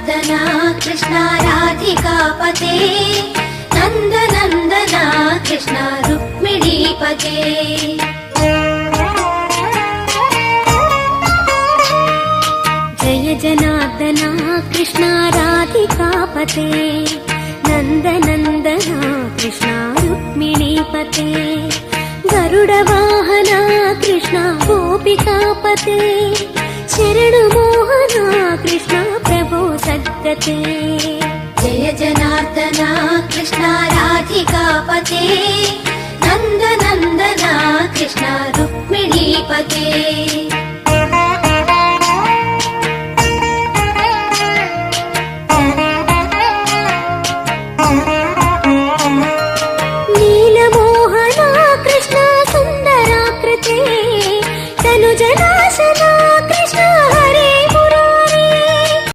जनार्दना कृष्ण राधिकापते नन्दनन्दना कृष्ण रुक्मिणीपते जय जनार्दना कृष्ण राधिकापते नन्दनन्दना कृष्ण रुक्मिणीपते गरुडवाहना कृष्ण गोपिकापते शरणमोहना कृष्ण प्रभो सद्गते जय जनार्दना कृष्ण राधिकापते नन्दनन्दना कृष्ण रुक्मिणीपते